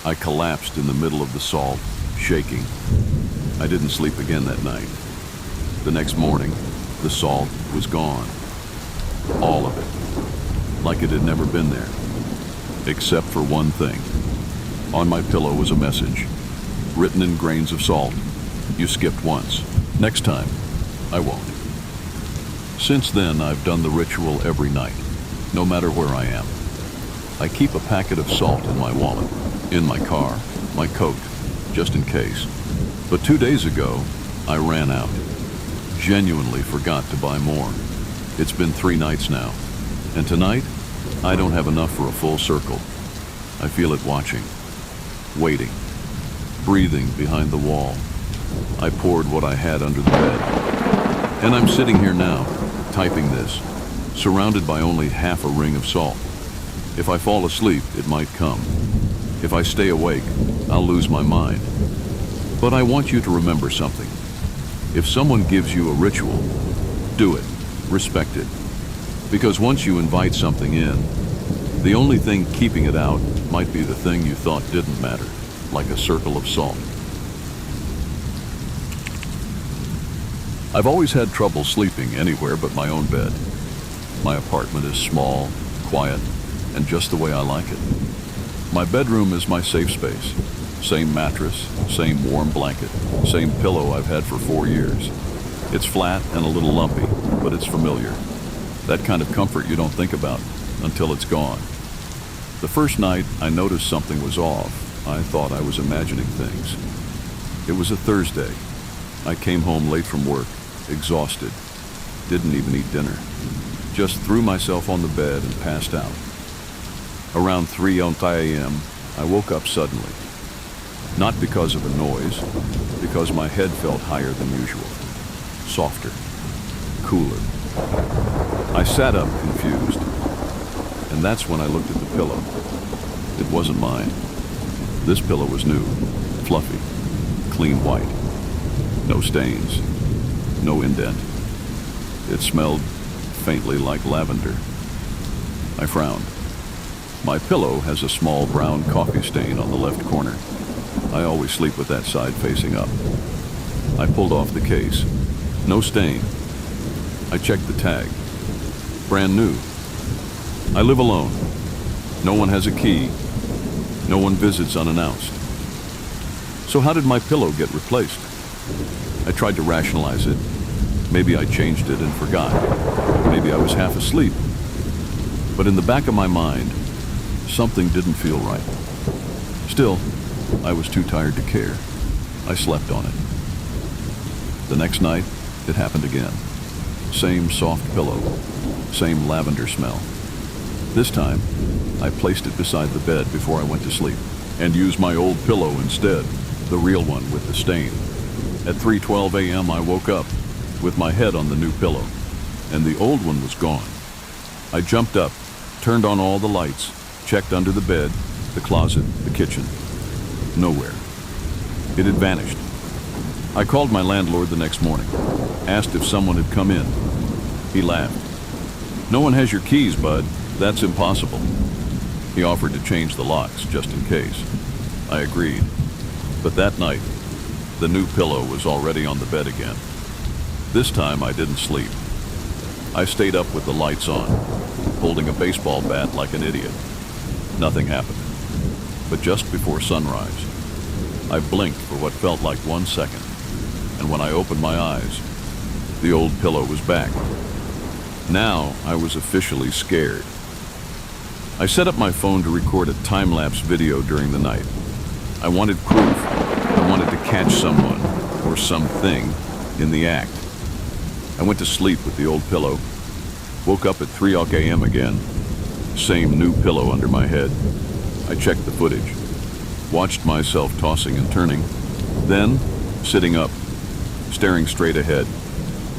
I collapsed in the middle of the salt, shaking. I didn't sleep again that night. The next morning, the salt was gone. All of it. Like it had never been there. Except for one thing. On my pillow was a message, written in grains of salt. "You skipped once. Next time, I won't." Since then, I've done the ritual every night, no matter where I am. I keep a packet of salt in my wallet, in my car, my coat, just in case. But 2 days ago, I ran out. Genuinely forgot to buy more. It's been 3 nights now, and tonight, I don't have enough for a full circle. I feel it watching, waiting, breathing behind the wall. I poured what I had under the bed. And I'm sitting here now, typing this, surrounded by only half a ring of salt. If I fall asleep, it might come. If I stay awake, I'll lose my mind. But I want you to remember something. If someone gives you a ritual, do it, respect it, Because once you invite something in, the only thing keeping it out might be the thing you thought didn't matter, like a circle of salt. I've always had trouble sleeping anywhere but my own bed. My apartment is small, quiet, and just the way I like it. My bedroom is my safe space. Same mattress, same warm blanket, same pillow I've had for 4 years. It's flat and a little lumpy, but it's familiar. That kind of comfort you don't think about until it's gone. The first night I noticed something was off, I thought I was imagining things. It was a Thursday. I came home late from work, exhausted, didn't even eat dinner. Just threw myself on the bed and passed out. Around 3 a.m., I woke up suddenly. Not because of a noise, because my head felt higher than usual. Softer, cooler. I sat up confused, and that's when I looked at the pillow. It wasn't mine. This pillow was new, fluffy, clean white. No stains, no indent. It smelled faintly like lavender. I frowned. My pillow has a small brown coffee stain on the left corner. I always sleep with that side facing up. I pulled off the case. No stain. I checked the tag. Brand new. I live alone. No one has a key. No one visits unannounced. So how did my pillow get replaced? I tried to rationalize it. Maybe I changed it and forgot. Maybe I was half asleep. But in the back of my mind, something didn't feel right. Still, I was too tired to care. I slept on it. The next night, it happened again. Same soft pillow, same lavender smell. This time, I placed it beside the bed before I went to sleep and used my old pillow instead, the real one with the stain. At 3:12 a.m., I woke up with my head on the new pillow, and the old one was gone. I jumped up, turned on all the lights, checked under the bed, the closet, the kitchen. Nowhere. It had vanished. I called my landlord the next morning, asked if someone had come in. He laughed. "No one has your keys, bud. That's impossible." He offered to change the locks just in case. I agreed. But that night, the new pillow was already on the bed again. This time I didn't sleep. I stayed up with the lights on, holding a baseball bat like an idiot. Nothing happened. But just before sunrise, I blinked for what felt like 1 second, and when I opened my eyes, the old pillow was back. Now I was officially scared. I set up my phone to record a time-lapse video during the night. I wanted proof. I wanted to catch someone or something in the act. I went to sleep with the old pillow, woke up at 3 a.m. again, same new pillow under my head. I checked the footage, watched myself tossing and turning, then sitting up, staring straight ahead,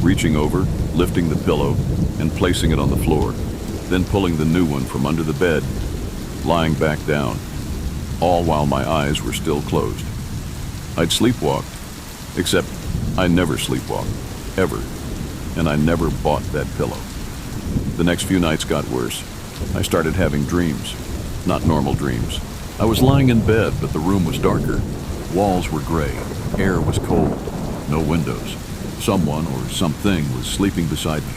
reaching over, lifting the pillow, and placing it on the floor, then pulling the new one from under the bed, lying back down, all while my eyes were still closed. I'd sleepwalked, except I never sleepwalked, ever, and I never bought that pillow. The next few nights got worse. I started having dreams, not normal dreams. I was lying in bed, but the room was darker. Walls were gray, air was cold, no windows. Someone or something was sleeping beside me.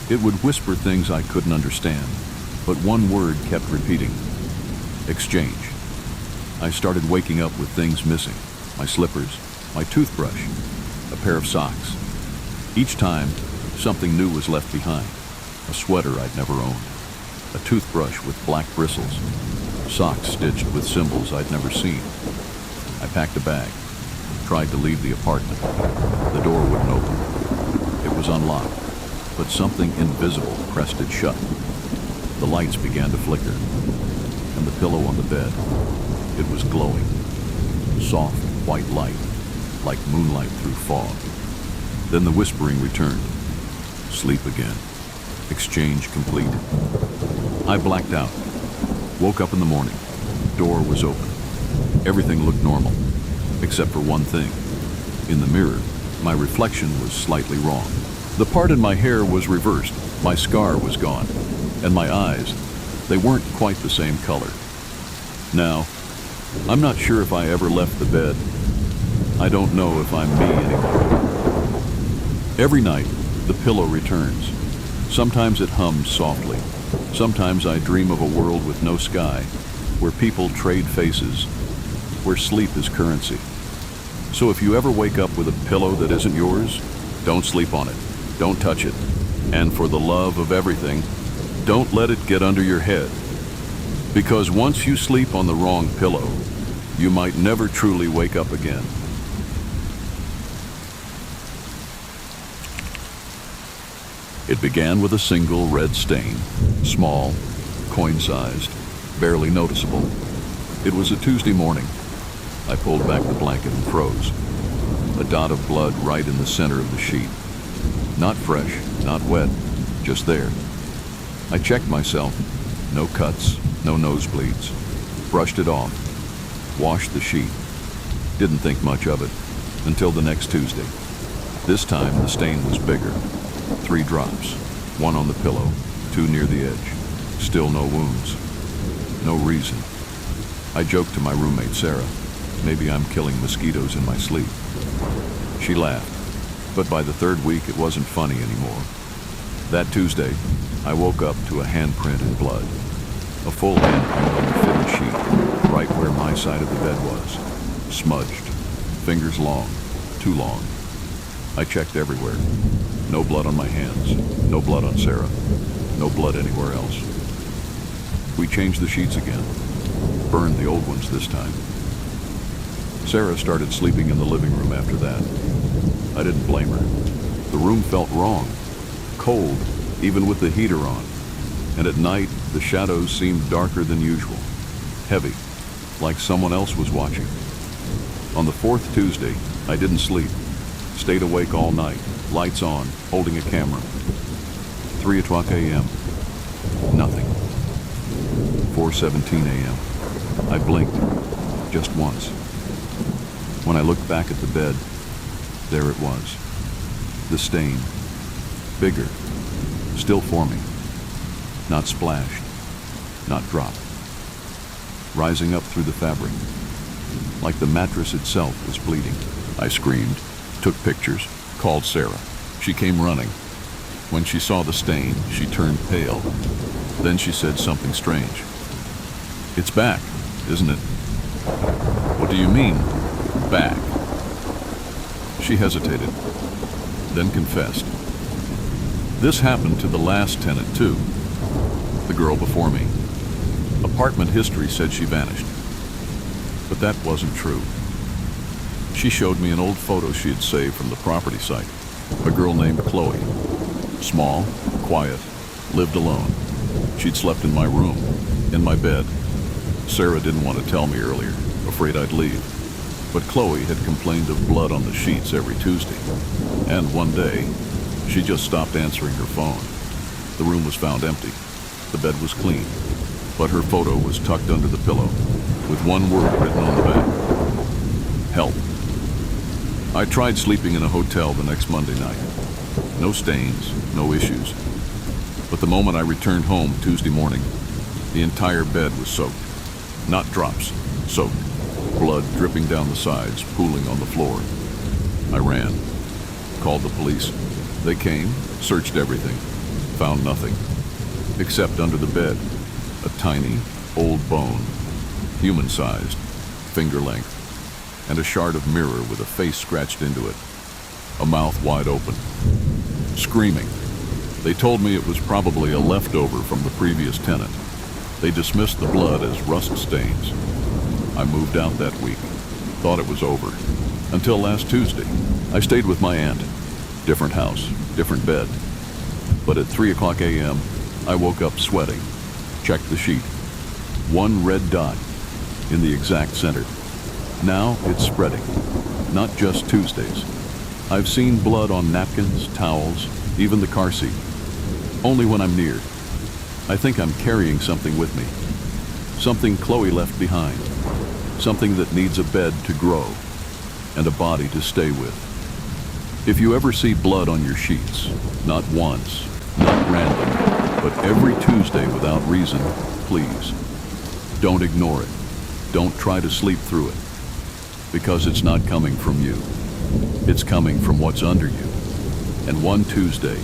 It would whisper things I couldn't understand, but one word kept repeating: exchange. I started waking up with things missing: my slippers, my toothbrush, a pair of socks. Each time, something new was left behind. A sweater I'd never owned, a toothbrush with black bristles, socks stitched with symbols I'd never seen. I packed a bag, tried to leave the apartment. The door wouldn't open. It was unlocked, but something invisible pressed it shut. The lights began to flicker, and the pillow on the bed, it was glowing. Soft, white light, like moonlight through fog. Then the whispering returned. Sleep again. Exchange complete. I blacked out. Woke up in the morning. Door was open. Everything looked normal, except for one thing. In the mirror, my reflection was slightly wrong. The part in my hair was reversed. My scar was gone, and my eyes, they weren't quite the same color. Now, I'm not sure if I ever left the bed. I don't know if I'm me anymore. Every night, the pillow returns. Sometimes it hums softly. Sometimes I dream of a world with no sky, where people trade faces, where sleep is currency. So if you ever wake up with a pillow that isn't yours, don't sleep on it. Don't touch it. And for the love of everything, don't let it get under your head. Because once you sleep on the wrong pillow, you might never truly wake up again. It began with a single red stain, small, coin-sized, barely noticeable. It was a Tuesday morning. I pulled back the blanket and froze. A dot of blood right in the center of the sheet. Not fresh, not wet, just there. I checked myself. No cuts, no nosebleeds. Brushed it off. Washed the sheet. Didn't think much of it until the next Tuesday. This time the stain was bigger. 3 drops, 1 on the pillow, 2 near the edge. Still no wounds. No reason. I joked to my roommate Sarah, maybe I'm killing mosquitoes in my sleep. She laughed, but by the 3rd week it wasn't funny anymore. That Tuesday, I woke up to a handprint in blood. A full handprint on the fitted sheet, right where my side of the bed was. Smudged, fingers long, too long. I checked everywhere. No blood on my hands, no blood on Sarah, no blood anywhere else. We changed the sheets again, burned the old ones this time. Sarah started sleeping in the living room after that. I didn't blame her. The room felt wrong, cold, even with the heater on. And at night, the shadows seemed darker than usual, heavy, like someone else was watching. On the 4th Tuesday, I didn't sleep. Stayed awake all night, lights on, holding a camera. 3 o'clock a.m. Nothing. 4:17 a.m. I blinked, just once. When I looked back at the bed, there it was. The stain. Bigger. Still forming. Not splashed. Not dropped. Rising up through the fabric. Like the mattress itself was bleeding. I screamed, took pictures, called Sarah. She came running. When she saw the stain, she turned pale. Then she said something strange. "It's back, isn't it?" "What do you mean, back?" She hesitated, then confessed. This happened to the last tenant too, the girl before me. Apartment history said she vanished, but that wasn't true. She showed me an old photo she had saved from the property site. A girl named Chloe. Small, quiet, lived alone. She'd slept in my room, in my bed. Sarah didn't want to tell me earlier, afraid I'd leave. But Chloe had complained of blood on the sheets every Tuesday. And one day, she just stopped answering her phone. The room was found empty. The bed was clean. But her photo was tucked under the pillow, with one word written on the back. Help. I tried sleeping in a hotel the next Monday night. No stains, no issues. But the moment I returned home Tuesday morning, the entire bed was soaked. Not drops, soaked. Blood dripping down the sides, pooling on the floor. I ran. Called the police. They came, searched everything. Found nothing. Except under the bed, a tiny, old bone. Human-sized, finger-length. And a shard of mirror with a face scratched into it. A mouth wide open. Screaming. They told me it was probably a leftover from the previous tenant. They dismissed the blood as rust stains. I moved out that week. Thought it was over. Until last Tuesday. I stayed with my aunt. Different house, different bed. But at 3 o'clock a.m., I woke up sweating. Checked the sheet. One red dot in the exact center. Now it's spreading. Not just Tuesdays. I've seen blood on napkins, towels, even the car seat. Only when I'm near. I think I'm carrying something with me. Something Chloe left behind. Something that needs a bed to grow and a body to stay with. If you ever see blood on your sheets, not once, Not random, but every Tuesday without reason, please. Don't ignore it. Don't try to sleep through it. Because it's not coming from you. It's coming from what's under you. And one Tuesday,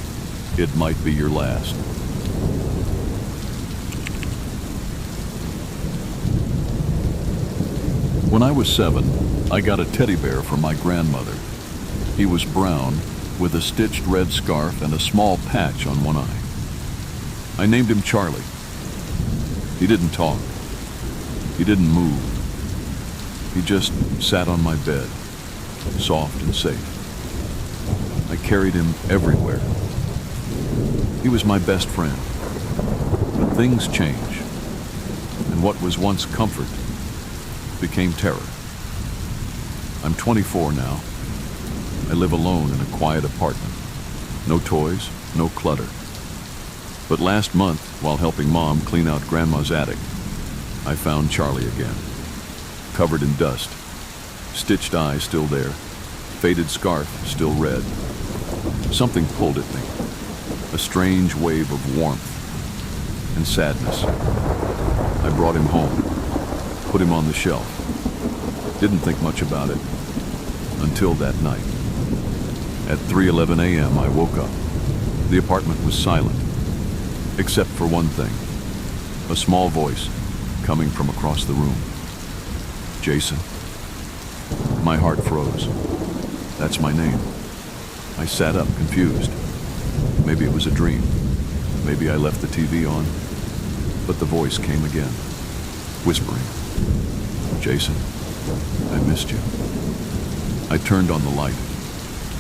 it might be your last. When I was 7, I got a teddy bear from my grandmother. He was brown, with a stitched red scarf and a small patch on one eye. I named him Charlie. He didn't talk. He didn't move. He just sat on my bed, soft and safe. I carried him everywhere. He was my best friend. But things change, and what was once comfort became terror. I'm 24 now. I live alone in a quiet apartment. No toys, no clutter. But last month, while helping Mom clean out Grandma's attic, I found Charlie again, covered in dust, stitched eye still there, faded scarf still red. Something pulled at me, a strange wave of warmth and sadness. I brought him home, put him on the shelf. Didn't think much about it until that night. At 3:11 a.m. I woke up. The apartment was silent, except for one thing, a small voice coming from across the room. Jason. My heart froze. That's my name. I sat up, confused. Maybe it was a dream. Maybe I left the TV on. But the voice came again, whispering, Jason, I missed you. I turned on the light.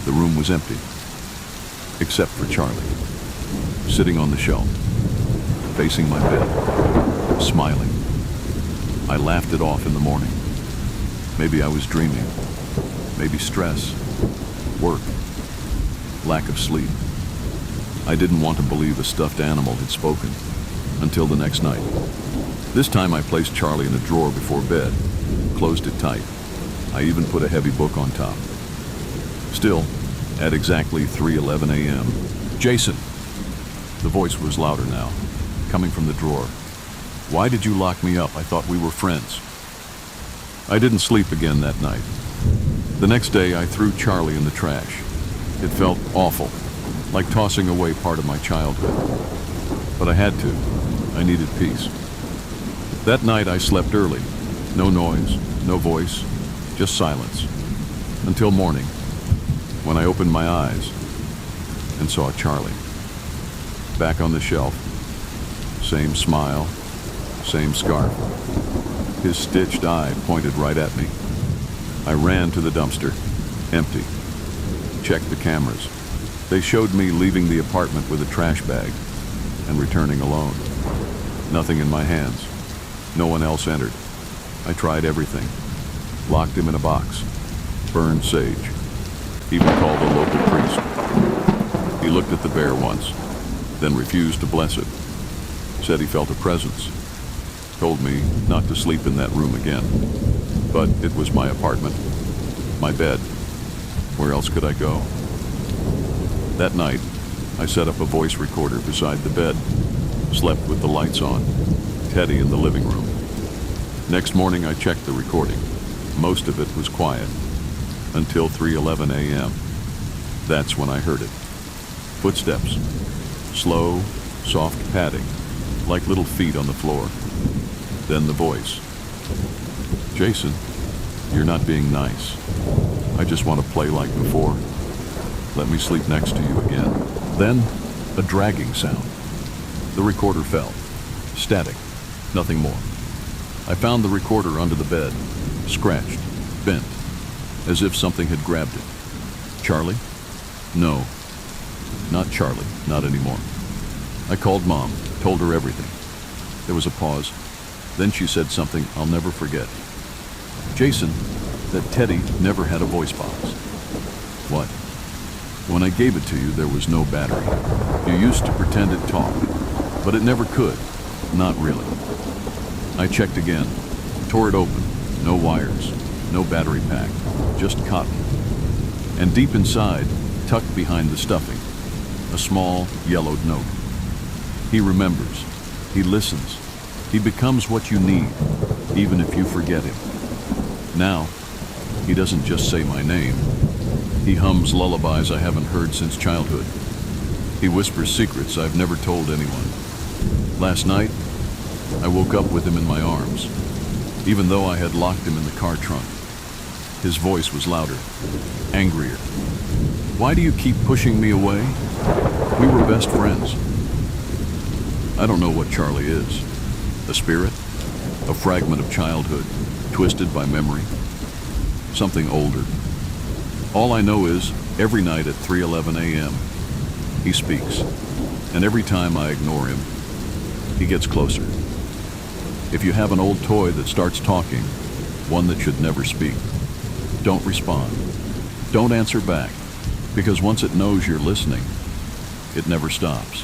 The room was empty, except for Charlie, sitting on the shelf, facing my bed, smiling. I laughed it off in the morning. Maybe I was dreaming. Maybe stress, work, lack of sleep. I didn't want to believe a stuffed animal had spoken until the next night. This time I placed Charlie in a drawer before bed, closed it tight. I even put a heavy book on top. Still, at exactly 3:11 a.m., Jason. The voice was louder now, coming from the drawer. Why did you lock me up? I thought we were friends. I didn't sleep again that night. The next day, I threw Charlie in the trash. It felt awful, like tossing away part of my childhood. But I had to. I needed peace. That night, I slept early. No noise, no voice, just silence. Until morning, when I opened my eyes and saw Charlie. Back on the shelf, same smile, same scarf. His stitched eye pointed right at me. I ran to the dumpster, empty. Checked the cameras. They showed me leaving the apartment with a trash bag and returning alone. Nothing in my hands. No one else entered. I tried everything. Locked him in a box. Burned sage. Even called a local priest. He looked at the bear once, then refused to bless it. Said he felt a presence. Told me not to sleep in that room again. But it was my apartment, my bed. Where else could I go? That night, I set up a voice recorder beside the bed, slept with the lights on, Teddy in the living room. Next morning, I checked the recording. Most of it was quiet, until 3:11 a.m. That's when I heard it. Footsteps, slow, soft padding, like little feet on the floor. Then the voice. Jason, you're not being nice. I just want to play like before. Let me sleep next to you again. Then, a dragging sound. The recorder fell. Static. Nothing more. I found the recorder under the bed. Scratched. Bent. As if something had grabbed it. Charlie? No. Not Charlie. Not anymore. I called Mom. Told her everything. There was a pause. Then she said something I'll never forget. Jason, that Teddy never had a voice box. What? When I gave it to you, there was no battery. You used to pretend it talked, but it never could. Not really. I checked again. Tore it open. No wires. No battery pack. Just cotton. And deep inside, tucked behind the stuffing, a small, yellowed note. He remembers. He listens. He becomes what you need, even if you forget him. Now, he doesn't just say my name. He hums lullabies I haven't heard since childhood. He whispers secrets I've never told anyone. Last night, I woke up with him in my arms, even though I had locked him in the car trunk. His voice was louder, angrier. Why do you keep pushing me away? We were best friends. I don't know what Charlie is. A spirit? A fragment of childhood, twisted by memory? Something older. All I know is, every night at 3:11 a.m., he speaks. And every time I ignore him, he gets closer. If you have an old toy that starts talking, one that should never speak, don't respond. Don't answer back, because once it knows you're listening, it never stops.